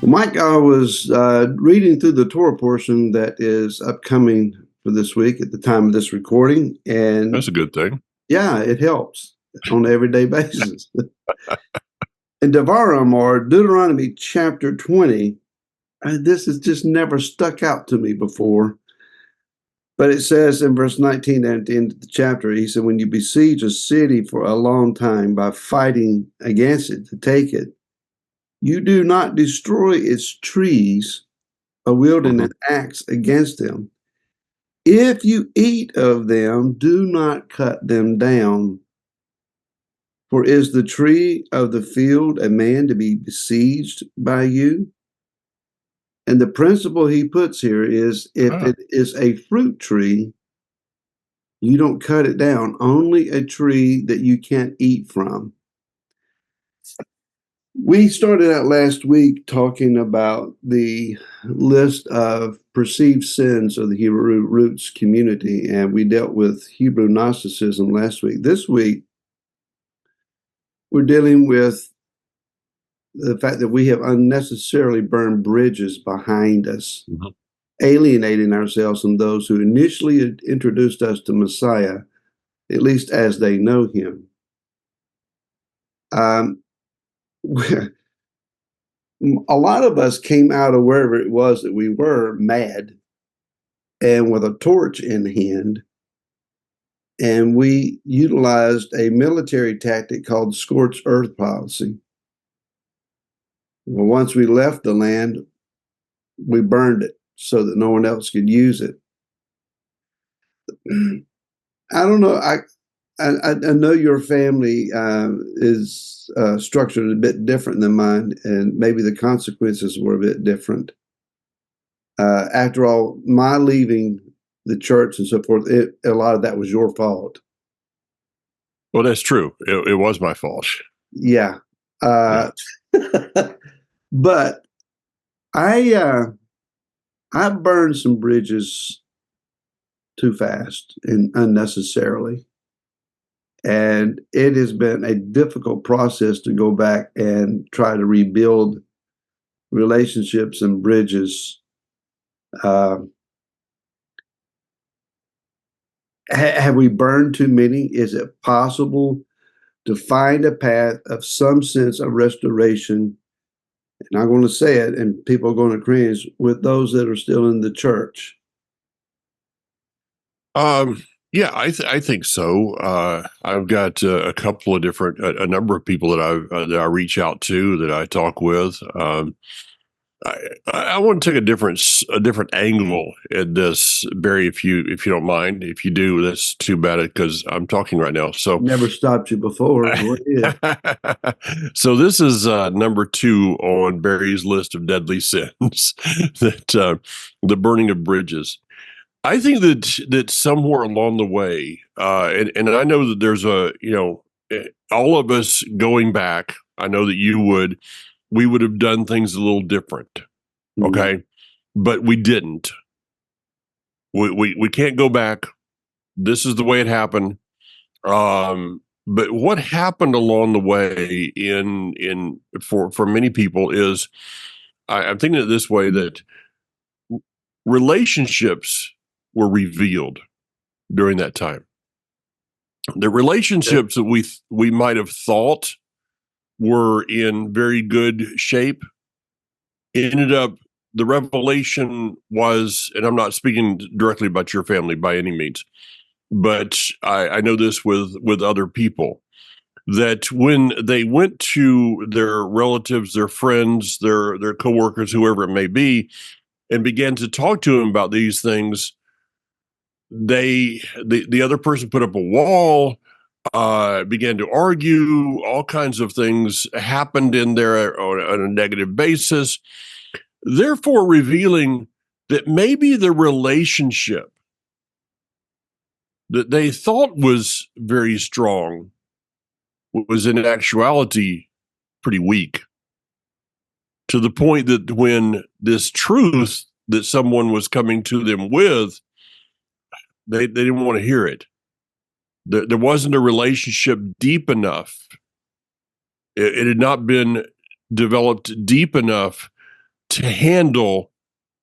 Well, Mike, I was reading through the Torah portion that is upcoming for this week at the time of this recording, That's and a good thing. yeah, it helps on an everyday basis. In Devarim, or Deuteronomy chapter 20, this has just never stuck out to me before. But it says in verse 19 at the end of the chapter, he said, when you besiege a city for a long time by fighting against it to take it, you do not destroy its trees or wielding hmm an axe against them. If you eat of them, do not cut them down. For is the tree of the field a man to be besieged by you? And the principle he puts here is if Ah, it is a fruit tree, you don't cut it down, only a tree that you can't eat from. We started out last week talking about the list of perceived sins of the Hebrew roots community, and we dealt with Hebrew Gnosticism last week. This week, we're dealing with the fact that we have unnecessarily burned bridges behind us, mhm. alienating ourselves from those who initially introduced us to Messiah, at least as they know him. Um, a lot of us came out of wherever it was that we were mad and with a torch in hand, and we utilized a military tactic called scorched earth policy. Well, once we left the land, we burned it so that no one else could use it. I don't know. I know your family is structured a bit different than mine, and maybe the consequences were a bit different. After all, my leaving the church and so forth, a lot of that was your fault. Well, that's true. It was my fault. Yeah. Yeah. Uh, but I I burned some bridges too fast and unnecessarily. And it has been a difficult process to go back and try to rebuild relationships and bridges. Uh, have we burned too many? Is it possible to find a path of some sense of restoration? And I'm going to say it, and people are going to cringe with those that are still in the church. Um, yeah, I think so. I've got a couple of different, a number of people that I reach out to, that I talk with. I, I want to take a different angle at this, Barry. If you don't mind, if you do, that's too bad because I'm talking right now. So. Never stopped you before. Go ahead. So this is number two on Barry's list of deadly sins, that the burning of bridges. I think that somewhere along the way, and I know that there's all of us going back. I know that we would have done things a little different. Mm. Okay, but we didn't. We can't go back. This is the way it happened. But what happened along the way in for many people is, I'm thinking it this way, that relationships were revealed during that time. The relationships that we might have thought were in very good shape ended up, the revelation was, and I'm not speaking directly about your family by any means, but I know this with other people, that when they went to their relatives, their friends, their coworkers, whoever it may be, and began to talk to them about these things, the other person put up a wall, began to argue, all kinds of things happened in there on a negative basis, therefore revealing that maybe the relationship that they thought was very strong was in actuality pretty weak, to the point that when this truth that someone was coming to them with, they didn't want to hear it. There wasn't a relationship deep enough. It had not been developed deep enough to handle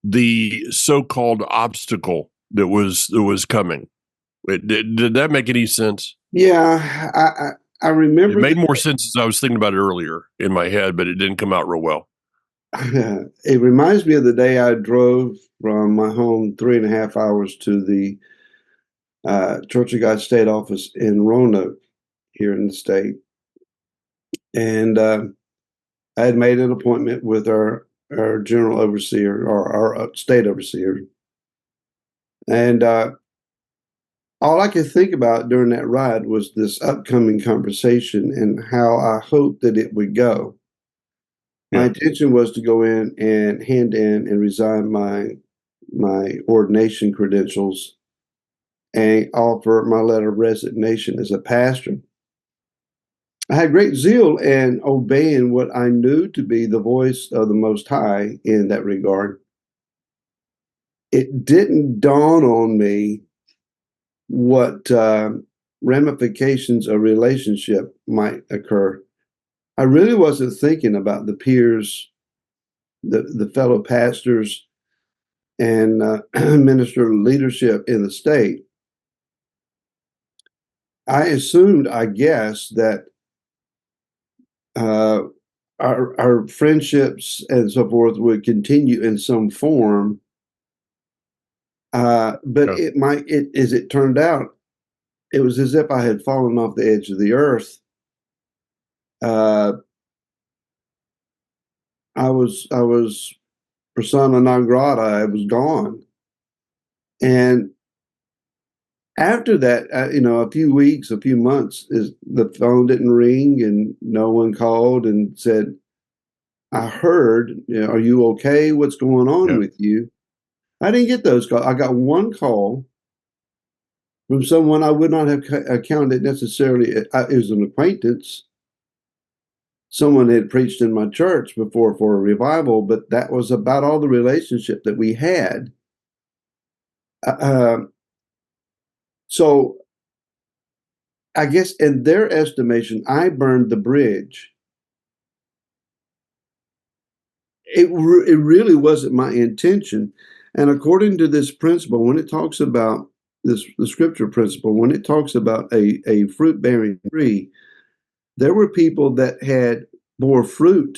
the so-called obstacle that was coming. Did that make any sense? Yeah, I It remember made that. more sense as I was thinking about it earlier in my head, but it didn't come out real well. It reminds me of the day I drove from my home 3.5 hours to the Church of God State office in Roanoke here in the state. And I had made an appointment with our general overseer or our state overseer. And all I could think about during that ride was this upcoming conversation and how I hoped that it would go. My Yeah. intention was to go in and hand in and resign my ordination credentials and offer my letter of resignation as a pastor. I had great zeal in obeying what I knew to be the voice of the Most High in that regard. It didn't dawn on me what ramifications of relationship might occur. I really wasn't thinking about the peers, the fellow pastors, and minister leadership in the state. I assumed, I guess, that uh, our friendships and so forth would continue in some form. But Yeah. as it turned out, it was as if I had fallen off the edge of the earth. Uh, I was persona non grata. I was gone, and after that, a few weeks, a few months, is the phone didn't ring and no one called and said, "I heard. Are you okay? What's going on Yeah. with you?" I didn't get those calls. I got one call from someone I would not have accounted necessarily. It was an acquaintance. Someone had preached in my church before for a revival, but that was about all the relationship that we had. Uh, uh, so I guess in their estimation, I burned the bridge. It really wasn't my intention. And according to this principle, when it talks about the scripture principle, when it talks about a fruit bearing tree, there were people that had bore fruit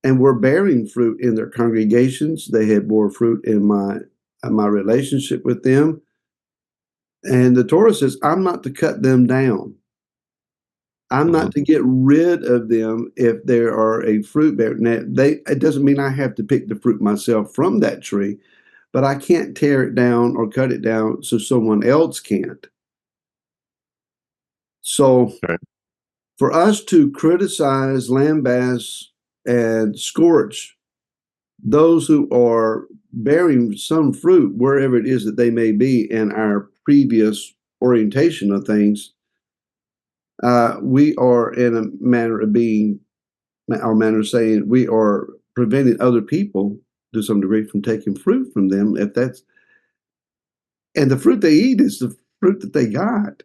and were bearing fruit in their congregations. They had bore fruit in my relationship with them. And the Torah says, I'm not to cut them down. I'm Mhm. not to get rid of them if they are a fruit bearer. Now, it doesn't mean I have to pick the fruit myself from that tree, but I can't tear it down or cut it down so someone else can't. So Okay. for us to criticize, lambaste, and scorch those who are bearing some fruit, wherever it is that they may be in our previous orientation of things, we are in a manner of being, our manner of saying, we are preventing other people to some degree from taking fruit from them. If that's, and the fruit they eat is the fruit that they got.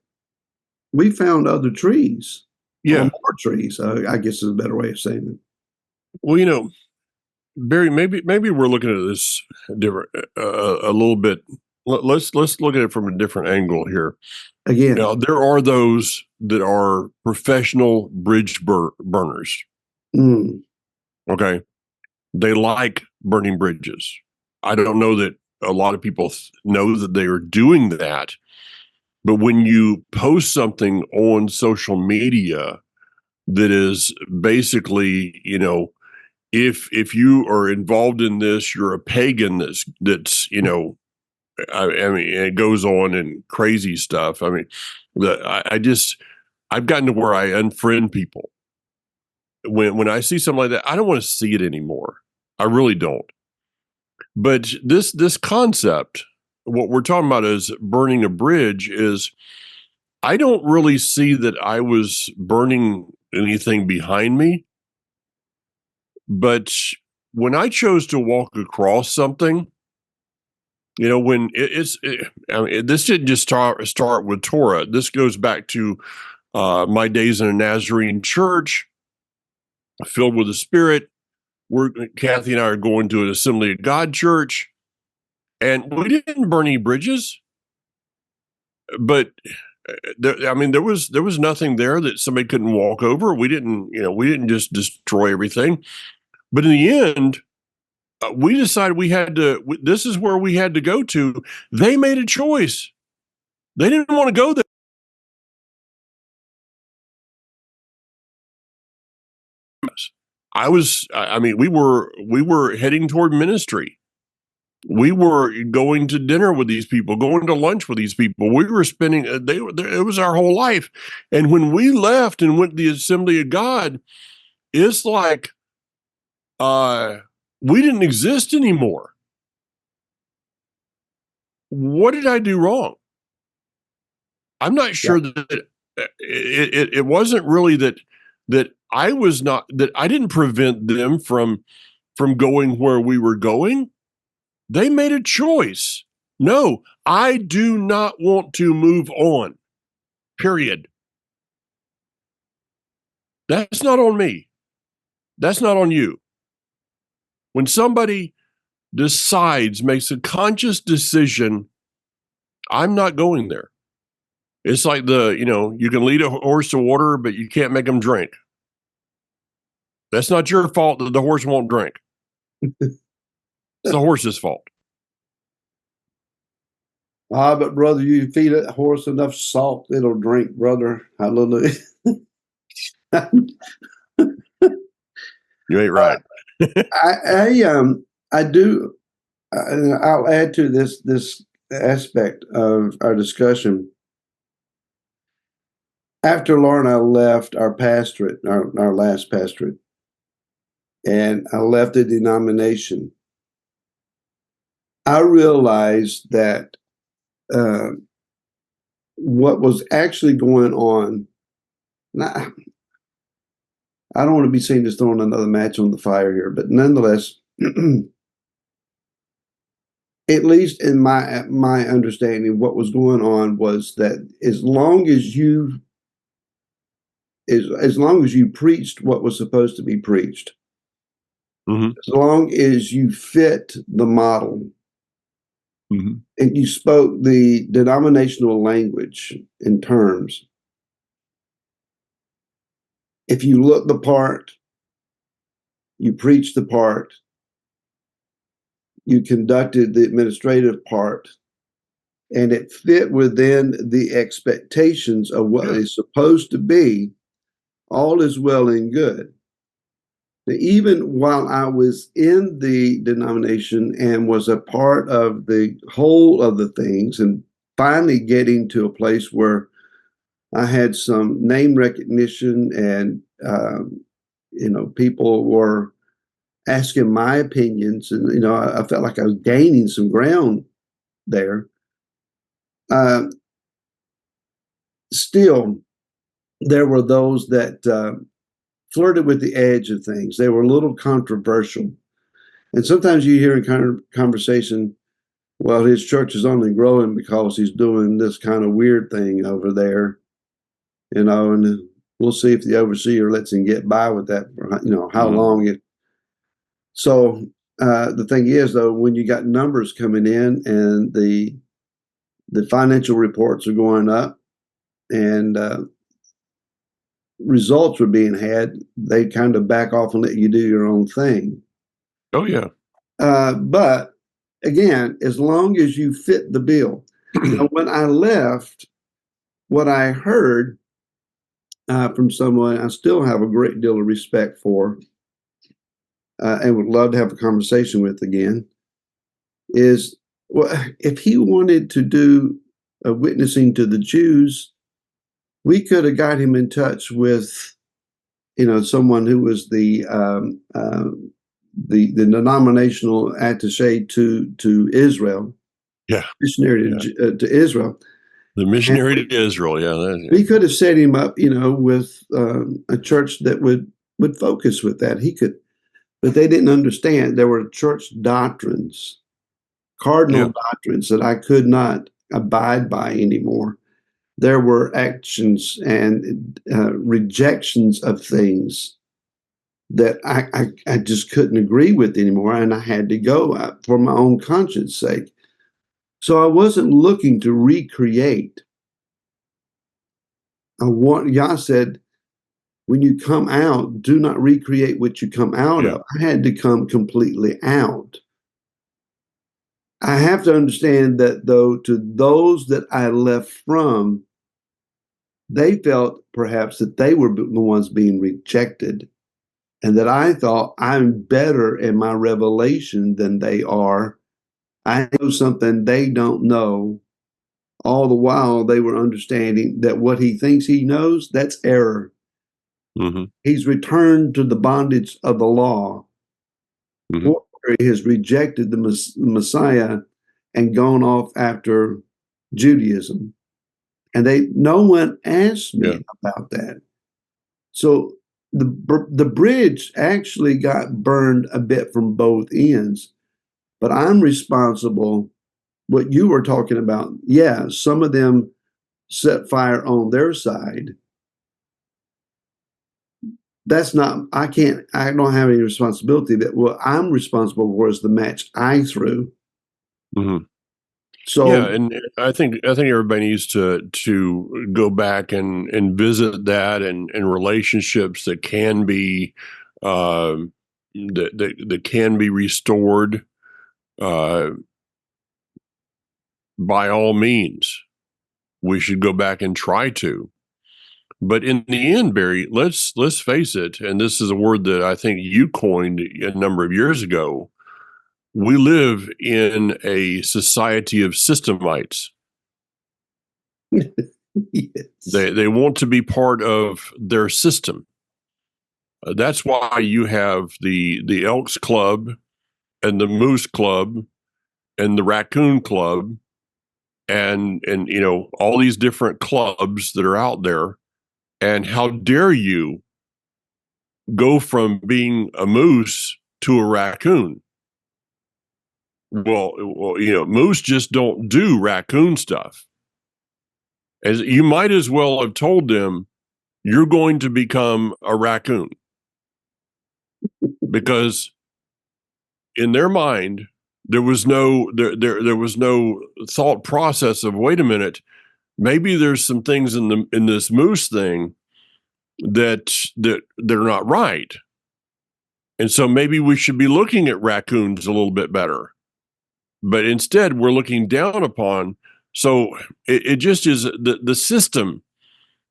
We found other trees or Yeah. more trees, I guess is a better way of saying it. Well, Barry, maybe we're looking at this different a little bit. Let's look at it from a different angle here. Again, Now, there are those that are professional bridge burners. mm, Okay, they like burning bridges. I don't know that a lot of people know that they are doing that, but when you post something on social media that is basically, if you are involved in this, you're a pagan. I mean, it goes on and crazy stuff. I mean, I've gotten to where I unfriend people when I see something like that. I don't want to see it anymore. I really don't. But this concept, what we're talking about is burning a bridge. Is I don't really see that I was burning anything behind me, but when I chose to walk across something, when I mean, this didn't just start with Torah. This goes back to my days in a Nazarene church, filled with the Spirit. Kathy and I are going to an Assembly of God church, and we didn't burn any bridges, but there was nothing there that somebody couldn't walk over. We didn't just destroy everything, but in the end, we decided this is where we had to go to. They made a choice. They didn't want to go there. We were heading toward ministry. We were going to dinner with these people, going to lunch with these people. We were spending, it was our whole life. And when we left and went to the Assembly of God, it's like, we didn't exist anymore. What did I do wrong? I'm not sure that it wasn't really that I didn't prevent them from going where we were going. They made a choice. No, I do not want to move on. Period. That's not on me. That's not on you. When somebody makes a conscious decision, I'm not going there. It's like you can lead a horse to water, but you can't make them drink. That's not your fault that the horse won't drink. It's the horse's fault. But brother, you feed a horse enough salt, it'll drink, brother. Hallelujah. You ain't right. I do. I'll add to this aspect of our discussion. After Laura and I left our pastorate, our last pastorate, and I left the denomination, I realized that what was actually going on. I don't want to be seen as throwing another match on the fire here, but nonetheless, at least in my understanding, what was going on was that as long as you preached what was supposed to be preached, mm-hmm. as long as you fit the model, mm-hmm. and you spoke the denominational language in terms, if you look the part, you preached the part, you conducted the administrative part, and it fit within the expectations of what is supposed to be, all is well and good. Now, even while I was in the denomination and was a part of the whole of the things, and finally getting to a place where I had some name recognition and, people were asking my opinions, and, I felt like I was gaining some ground there. Still, there were those that flirted with the edge of things. They were a little controversial. And sometimes you hear in conversation, well, his church is only growing because he's doing this kind of weird thing over there, and we'll see if the overseer lets him get by with that for, how mm-hmm. long it. So the thing is, though, when you got numbers coming in and the financial reports are going up and results were being had, they kind of back off and let you do your own thing. Oh, yeah. But again, as long as you fit the bill. Now, when I left, what I heard from someone I still have a great deal of respect for and would love to have a conversation with again is, well, if he wanted to do a witnessing to the Jews, we could have got him in touch with, someone who was the denominational attaché to Israel, missionary to Israel. The missionary to Israel, yeah. We could have set him up, with a church that would focus with that. He could, but they didn't understand. There were church doctrines, cardinal doctrines that I could not abide by anymore. There were actions and rejections of things that I just couldn't agree with anymore, and I had to go for my own conscience sake. So I wasn't looking to recreate. Yah said, when you come out, do not recreate what you come out Yeah. of. I had to come completely out. I have to understand that, though, to those that I left from, they felt perhaps that they were the ones being rejected, and that I thought I'm better in my revelation than they are. I know something they don't know. All the while, they were understanding that what he thinks he knows, that's error. Mm-hmm. He's returned to the bondage of the law, Mm-hmm. or he has rejected the Messiah and gone off after Judaism. And no one asked Yeah. me about that. So the bridge actually got burned a bit from both ends, but I'm responsible. What you were talking about, yeah, some of them set fire on their side. That's not, I don't have any responsibility. That what I'm responsible for is the match I threw. Mm-hmm. Yeah, So and I think everybody needs to go back and visit that and relationships that can be that can be restored uh, by all means. We should go back and try to. But in the end, Barry, let's face it, and this is a word that I think you coined a number of years ago. We live in a society of systemites. yes. They want to be part of their system. That's why you have the Elks Club and the Moose Club and the Raccoon Club and all these different clubs that are out there. And how dare you go from being a moose to a raccoon? Well, moose just don't do raccoon stuff. As you might as well have told them you're going to become a raccoon, because in their mind there was no thought process of, wait a minute, maybe there's some things in this moose thing that they're not right, and so maybe we should be looking at raccoons a little bit better. But instead we're looking down upon. So it just is the system.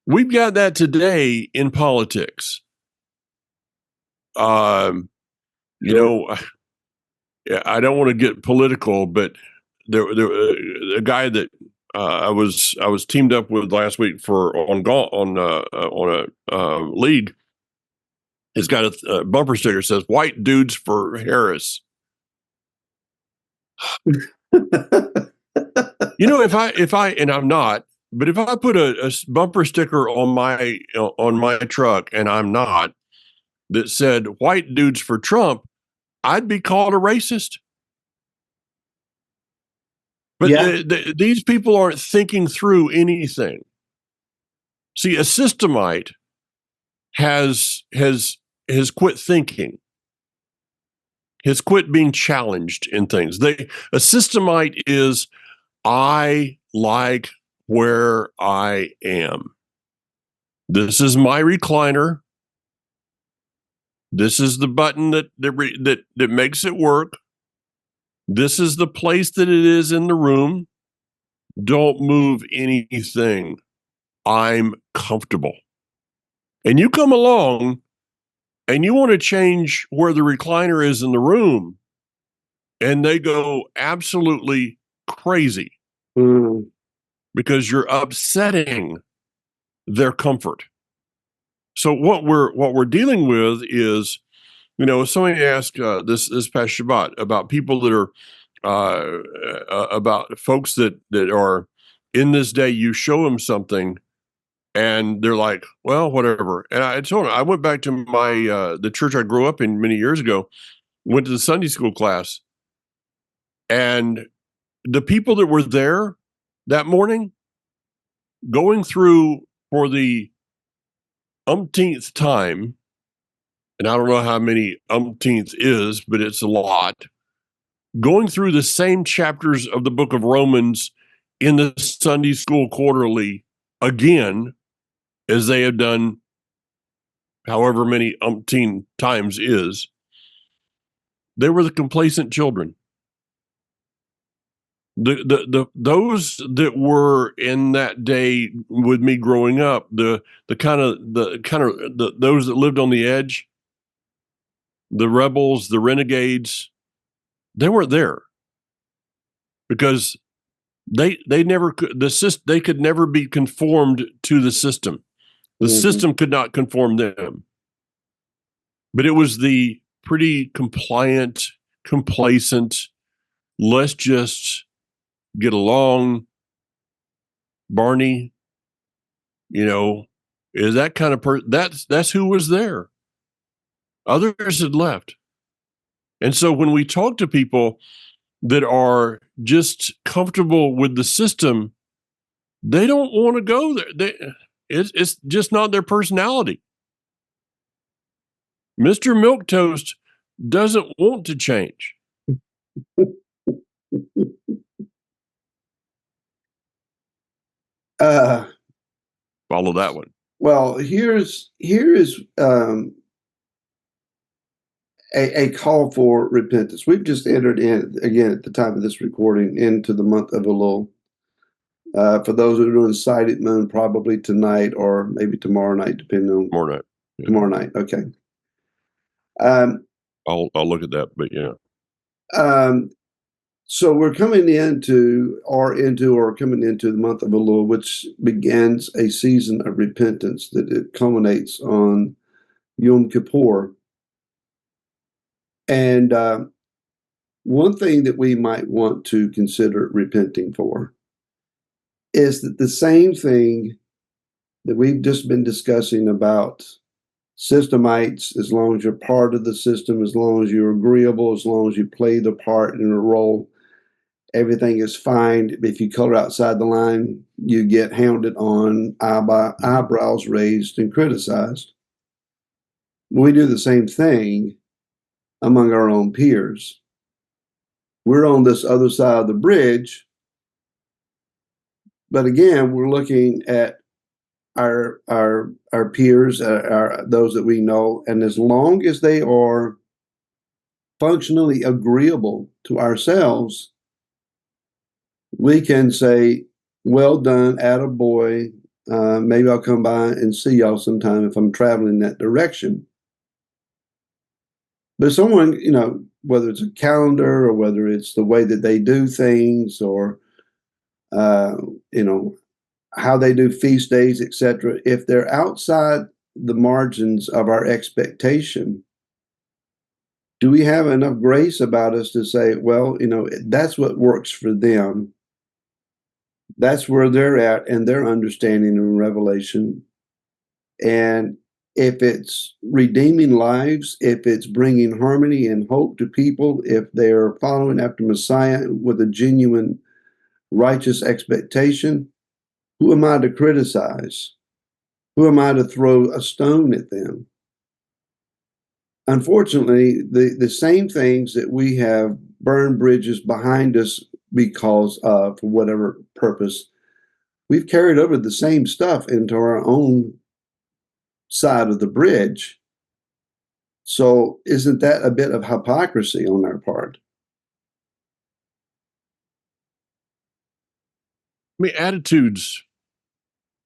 We've got that today in politics. You Sure. know, I don't want to get political, but there a guy that I was teamed up with last week for on golf on a league. Has got a bumper sticker that says "White dudes for Harris." If I and I'm not, but if I put a bumper sticker on my truck and I'm not, that said "White dudes for Trump," I'd be called a racist. But Yeah. these people aren't thinking through anything. See, a systemite has quit thinking, has quit being challenged in things. A systemite is, I like where I am. This is my recliner. This is the button that makes it work. This is the place that it is in the room. Don't move anything. I'm comfortable. And you come along and you want to change where the recliner is in the room, and they go absolutely crazy Mm. because you're upsetting their comfort. So what we're dealing with is, somebody asked this past Shabbat about people that are about folks that are in this day. You show them something, and they're like, well, whatever. And I told them, I went back to my the church I grew up in many years ago, went to the Sunday school class, and the people that were there that morning, going through for the umpteenth time and I don't know how many umpteenth is, but it's a lot, going through the same chapters of the book of Romans in the Sunday school quarterly again, as they have done however many umpteen times is, they were the complacent children. Those that were in that day with me growing up, those that lived on the edge, the rebels, the renegades, they weren't there because they never could. They could never be conformed to the system. The system could not conform them. But it was the pretty compliant, complacent, let's just get along, Barney, is that kind of person. That's who was there. Others had left. And so when we talk to people that are just comfortable with the system, they don't want to go there. It's just not their personality. Mr. Milquetoast doesn't want to change. Follow that one. Well, here is a call for repentance. We've just entered in, again, at the time of this recording, into the month of Elul. For those who are doing Sighted Moon, probably tonight or maybe tomorrow night, depending on Tomorrow night. Yeah. Tomorrow night, okay. I'll look at that, but yeah. So we're coming into the month of Elul, which begins a season of repentance that it culminates on Yom Kippur. And one thing that we might want to consider repenting for is that the same thing that we've just been discussing about systemites, as long as you're part of the system, as long as you're agreeable, as long as you play the part in a role, everything is fine. If you color outside the line, you get hounded on, eyebrows raised, and criticized. We do the same thing among our own peers. We're on this other side of the bridge, but again, we're looking at our peers, those that we know, and as long as they are functionally agreeable to ourselves, we can say, well done, attaboy. Maybe I'll come by and see y'all sometime if I'm traveling that direction. But someone, whether it's a calendar or whether it's the way that they do things or, how they do feast days, etc., if they're outside the margins of our expectation, do we have enough grace about us to say, well, that's what works for them. That's where they're at in their understanding and revelation. And if it's redeeming lives, if it's bringing harmony and hope to people, if they're following after Messiah with a genuine righteous expectation, who am I to criticize? Who am I to throw a stone at them? Unfortunately, the same things that we have burned bridges behind us because of, for whatever purpose, we've carried over the same stuff into our own side of the bridge. So isn't that a bit of hypocrisy on our part? I mean,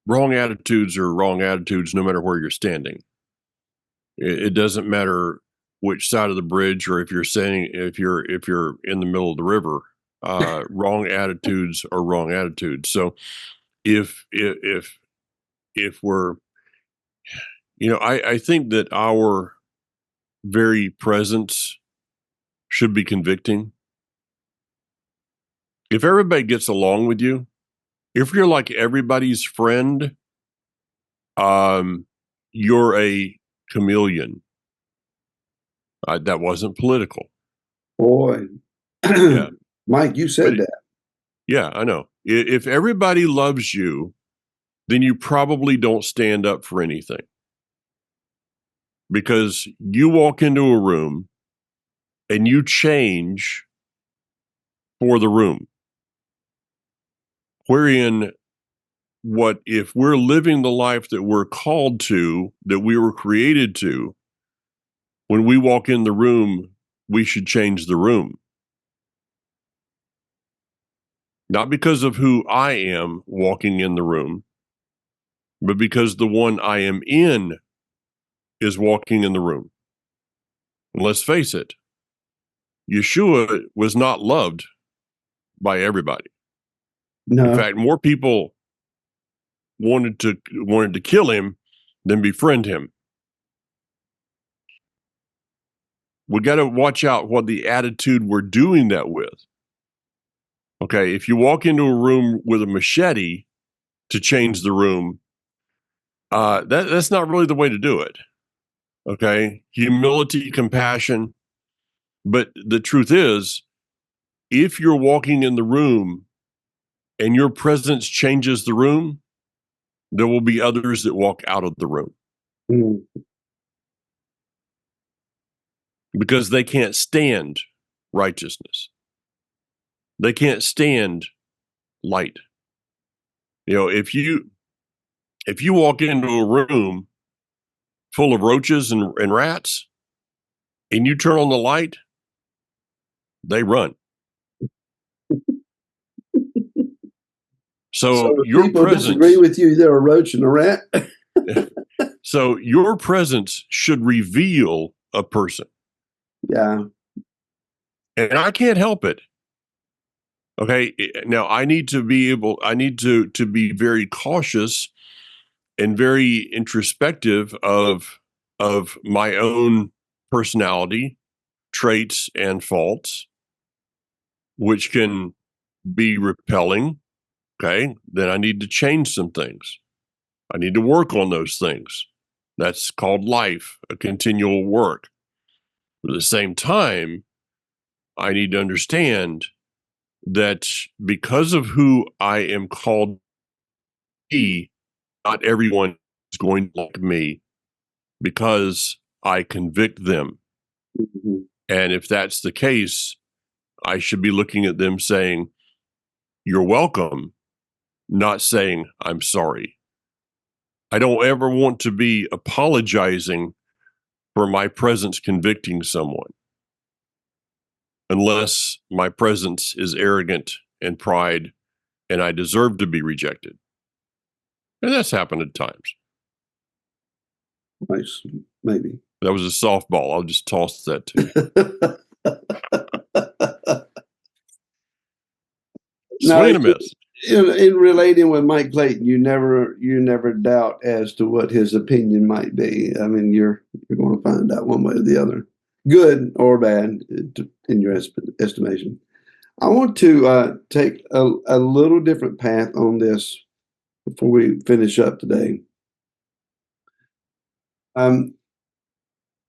wrong attitudes are wrong attitudes no matter where you're standing. It doesn't matter which side of the bridge or if you're in the middle of the river. Wrong attitudes are wrong attitudes. So if we're, I think that our very presence should be convicting. If everybody gets along with you, if you're like everybody's friend, you're a chameleon. That wasn't political. Boy, yeah. Mike, you said that. Yeah, I know. If everybody loves you, then you probably don't stand up for anything. because you walk into a room and you change for the room. Wherein, what if we're living the life that we're called to, that we were created to, when we walk in the room, we should change the room. Not because of who I am walking in the room, but because the one I am in is walking in the room. And let's face it, Yeshua was not loved by everybody. In No. fact, more people wanted to kill him than befriend him. We got to watch out what the attitude we're doing that with. Okay, if you walk into a room with a machete to change the room, that's not really the way to do it. Okay, humility, compassion. But the truth is, if you're walking in the room and your presence changes the room, there will be others that walk out of the room Mm. because they can't stand righteousness. They can't stand light. You know, if you walk into a room full of roaches and rats and you turn on the light, they run. So So if your people disagree presence, with you, they're a roach and a rat. so your presence should reveal a person. Yeah. And I can't help it. Okay. Now I need to be very cautious and very introspective of my own personality, traits, and faults, which can be repelling. Okay. Then I need to change some things. I need to work on those things. That's called life, a continual work. But at the same time, I need to understand that because of who I am called to be, not everyone is going to like me because I convict them. Mhm. And if that's the case, I should be looking at them saying, "You're welcome," not saying, "I'm sorry." I don't ever want to be apologizing for my presence convicting someone unless my presence is arrogant and pride and I deserve to be rejected. And that's happened at times. Nice. Maybe. That was a softball. I'll just toss that to you. Now, Swing and a miss. in relating with Mike Clayton, you never doubt as to what his opinion might be. I mean, you're going to find out one way or the other, good or bad, in your estimation. I want to take a little different path on this before we finish up today. Um,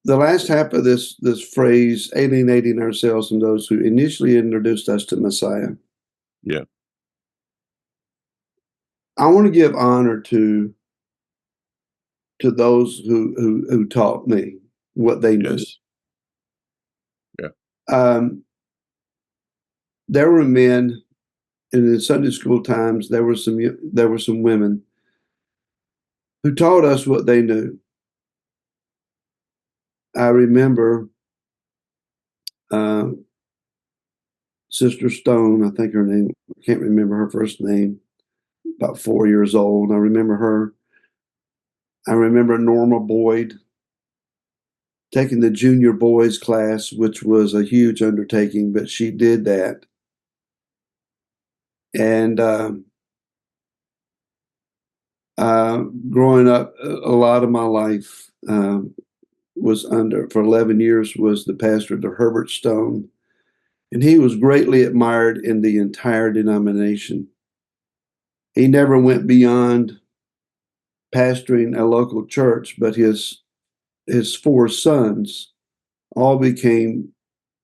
the last half of this phrase, alienating ourselves from those who initially introduced us to Messiah. Yeah. I want to give honor to those who taught me what they knew. Yes. Yeah. There were men, and in Sunday school times there were some women who taught us what they knew. I remember uh, Sister Stone, I think her name. I can't remember her first name. About 4 years old. I remember her. I remember Norma Boyd taking the junior boys class, which was a huge undertaking, but she did that. And growing up, a lot of my life was for 11 years, was the pastor to Herbert Stone. And he was greatly admired in the entire denomination. He never went beyond pastoring a local church, but his four sons all became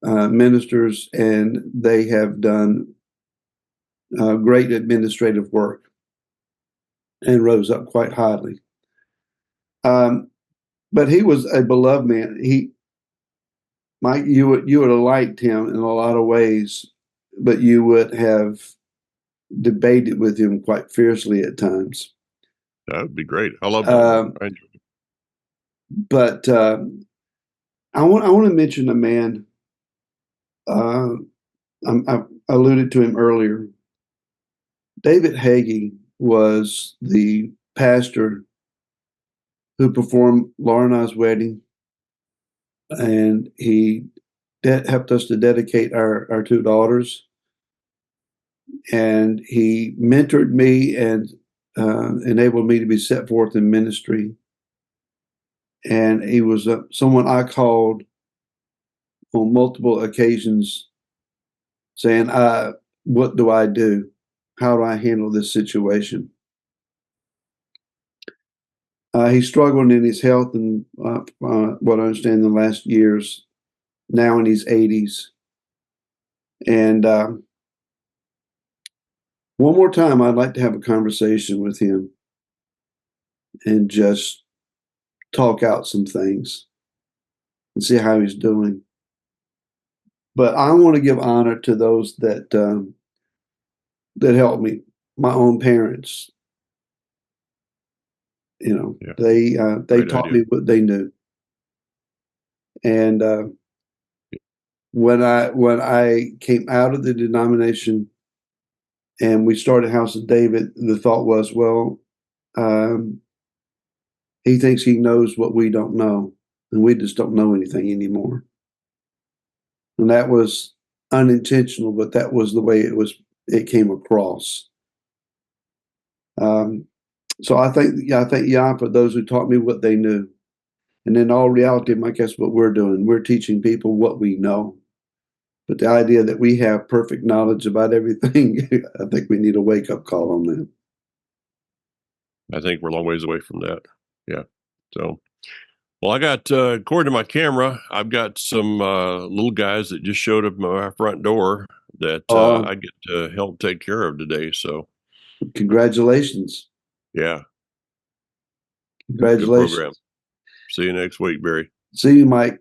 ministers, and they have done great administrative work and rose up quite highly. Um, but he was a beloved man. Mike, you would have liked him in a lot of ways, but you would have debated with him quite fiercely at times. That would be great. I love that man. I enjoy it. But I want to mention a man. I alluded to him earlier. David Hagee was the pastor who performed Laura and I's wedding, and he helped us to dedicate our two daughters. And he mentored me and enabled me to be set forth in ministry. And he was someone I called on multiple occasions saying, what do I do? How do I handle this situation? He struggled in his health and what I understand in the last years, now in his 80s. And one more time, I'd like to have a conversation with him and just talk out some things and see how he's doing. But I want to give honor to those that that helped me, my own parents. You know, Yeah. they taught me what they knew. And when I came out of the denomination and we started House of David, the thought was, well, he thinks he knows what we don't know, and we just don't know anything anymore. And that was unintentional, but that was the way it came across. So I thank Yah for those who taught me what they knew. And in all reality, I guess what we're doing, we're teaching people what we know. But the idea that we have perfect knowledge about everything, I think we need a wake-up call on that. I think we're a long ways away from that. Yeah. So, well, I got, according to my camera, I've got some little guys that just showed up at my front door that I get to help take care of today. So, Congratulations. yeah. Good Congratulations. program. See you next week, Barry. See you, Mike.